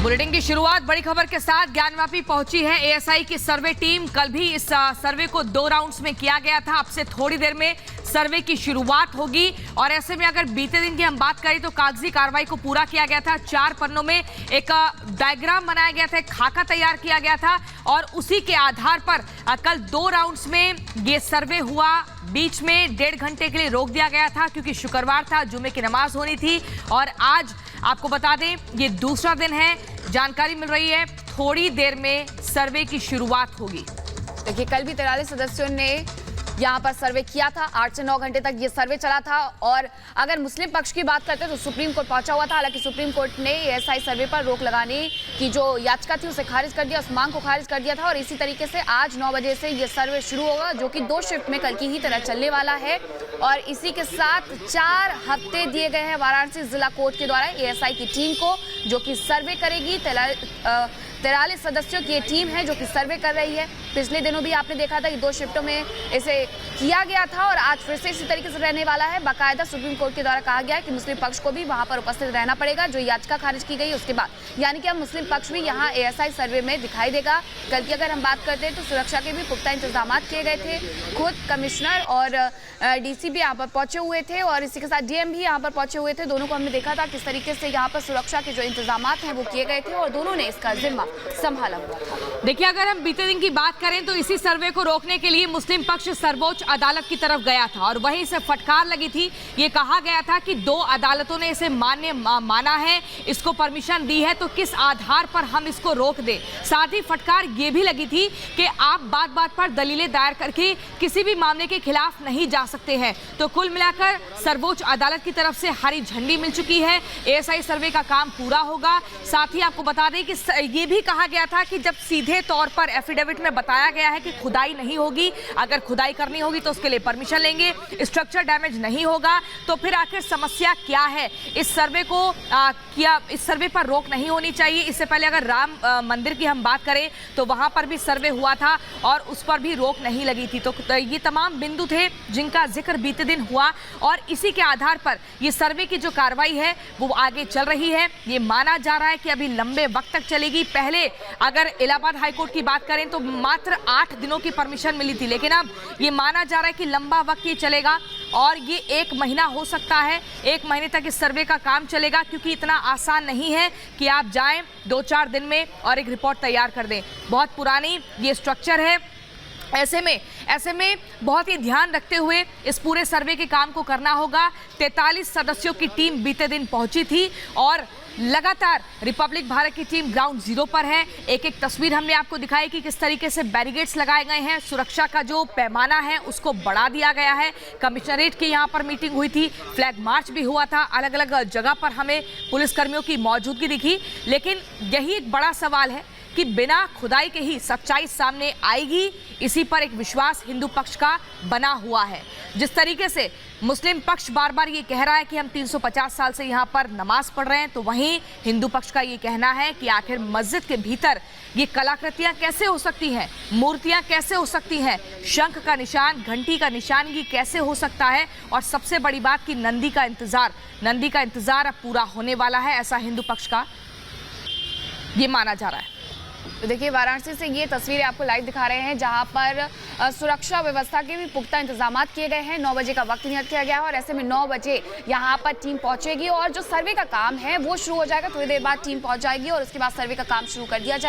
Bulletin की शुरुआत बड़ी खबर के साथ ज्ञानवापी पहुंची है एएसआई की सर्वे टीम। कल भी इस सर्वे को 2 राउंड्स में किया गया था। अब से थोड़ी देर में सर्वे की शुरुआत होगी और ऐसे में अगर बीते दिन की हम बात करें तो कागजी कार्रवाई को पूरा किया गया था। 4 पन्नों में एक डायग्राम बनाया गया था, एक खाका तैयार किया गया था और उसी के आधार पर कल 2 राउंड्स में ये सर्वे हुआ। बीच में 1.5 घंटे के लिए रोक दिया गया था क्योंकि शुक्रवार था, जुमे की नमाज होनी थी और आज आपको बता दें ये दूसरा दिन है। जानकारी मिल रही है थोड़ी देर में सर्वे की शुरुआत होगी। देखिए, कल भी 43 सदस्यों ने यहाँ पर सर्वे किया था। 8 से 9 घंटे तक ये सर्वे चला था और अगर मुस्लिम पक्ष की बात करते हैं तो सुप्रीम कोर्ट पहुंचा हुआ था। हालांकि सुप्रीम कोर्ट ने एएसआई सर्वे पर रोक लगाने की जो याचिका थी उसे खारिज कर दिया, उस मांग को खारिज कर दिया था और इसी तरीके से आज 9 बजे से ये सर्वे शुरू होगा, जो कि 2 शिफ्ट में कल की ही तरह चलने वाला है। और इसी के साथ 4 हफ्ते दिए गए हैं वाराणसी जिला कोर्ट के द्वारा एएसआई की टीम को, जो कि सर्वे करेगी। 43 सदस्यों की टीम है जो कि सर्वे कर रही है। पिछले दिनों भी आपने देखा था कि 2 शिफ्टों में इसे किया गया था और आज फिर से इसी तरीके से रहने वाला है। बाकायदा सुप्रीम कोर्ट के द्वारा कहा गया है कि मुस्लिम पक्ष को भी वहां पर उपस्थित रहना पड़ेगा, जो याचिका खारिज की गई उसके बाद, यानी कि अब मुस्लिम पक्ष भी यहाँ एएसआई सर्वे में दिखाई देगा। कल की अगर हम बात करते हैं तो सुरक्षा के भी पुख्ता इंतजाम किए गए थे। खुद कमिश्नर और डीसी भी यहाँ पर पहुंचे हुए थे और इसी के साथ डीएम भी यहाँ पर पहुंचे हुए थे। दोनों को हमने देखा था किस तरीके से यहाँ पर सुरक्षा के जो इंतजाम हैं वो किए गए थे और दोनों ने इसका जिम्मा संभाला हुआ था। देखिए, अगर हम बीते दिन की बात करें तो इसी सर्वे को रोकने के लिए मुस्लिम पक्ष सर्वोच्च अदालत की तरफ गया था और वहीं से फटकार लगी थी। ये कहा गया था कि 2 अदालतों ने इसे मान्य माना है, इसको परमिशन दी है, तो किस आधार पर हम इसको रोक दें। साथ ही फटकार ये भी लगी थी कि आप बात बात पर दलीलें दायर करके किसी भी मामले के खिलाफ नहीं जा सकते हैं। तो कुल मिलाकर सर्वोच्च अदालत की तरफ से हरी झंडी मिल चुकी है। एएसआई सर्वे का काम पूरा होगा। साथ ही आपको बता दें कि ये भी कहा गया था कि जब सीधे तौर पर एफिडेविट में बताया गया है कि खुदाई नहीं होगी, अगर खुदाई करनी होगी तो उसके लिए परमिशन लेंगे, स्ट्रक्चर डैमेज नहीं होगा, तो फिर आखिर समस्या क्या है। इस सर्वे को इस सर्वे पर रोक नहीं होनी चाहिए। इससे पहले अगर राम मंदिर की हम बात करें तो वहां पर भी सर्वे हुआ था और उस पर भी रोक नहीं लगी थी। तो ये तमाम बिंदु थे जिनका जिक्र बीते दिन हुआ और इसी के आधार पर ये सर्वे की जो कार्रवाई है वो आगे चल रही है। ये माना जा रहा है कि अभी लंबे वक्त तक चलेगी। पहले अगर इलाहाबाद हाईकोर्ट की बात करें तो मात्र 8 दिनों की परमिशन मिली थी, लेकिन अब ये माना जा रहा है कि लंबा वक्त ये चलेगा और ये 1 महीना हो सकता है। 1 महीने तक इस सर्वे का काम चलेगा क्योंकि इतना आसान नहीं है कि आप जाएं 2-4 दिन में और एक रिपोर्ट तैयार कर दें। बहुत पुरानी ये स्ट्रक्चर है। ऐसे में बहुत ही ध्यान रखते हुए इस पूरे सर्वे के काम को करना होगा। 43 सदस्यों की टीम बीते दिन पहुंची थी और लगातार रिपब्लिक भारत की टीम ग्राउंड जीरो पर है। एक एक तस्वीर हमने आपको दिखाई कि किस तरीके से बैरिकेड्स लगाए गए हैं। सुरक्षा का जो पैमाना है उसको बढ़ा दिया गया है। कमिश्नरेट की यहाँ पर मीटिंग हुई थी, फ्लैग मार्च भी हुआ था, अलग अलग जगह पर हमें पुलिसकर्मियों की मौजूदगी दिखी। लेकिन यही एक बड़ा सवाल है कि बिना खुदाई के ही सच्चाई सामने आएगी, इसी पर एक विश्वास हिंदू पक्ष का बना हुआ है। जिस तरीके से मुस्लिम पक्ष बार बार ये कह रहा है कि हम 350 साल से यहाँ पर नमाज पढ़ रहे हैं, तो वहीं हिंदू पक्ष का ये कहना है कि आखिर मस्जिद के भीतर ये कलाकृतियाँ कैसे हो सकती हैं, मूर्तियाँ कैसे हो सकती हैं, शंख का निशान, घंटी का निशान ये कैसे हो सकता है। और सबसे बड़ी बात कि नंदी का इंतजार अब पूरा होने वाला है, ऐसा हिंदू पक्ष का ये माना जा रहा है। तो देखिए, वाराणसी से ये तस्वीरें आपको लाइव दिखा रहे हैं जहां पर सुरक्षा व्यवस्था के भी पुख्ता इंतजाम किए गए हैं। 9 बजे का वक्त नियत किया गया है और ऐसे में 9 बजे यहां पर टीम पहुंचेगी और जो सर्वे का काम है वो शुरू हो जाएगा। थोड़ी देर बाद टीम पहुंच जाएगी और उसके बाद सर्वे का काम शुरू कर दिया जाएगा।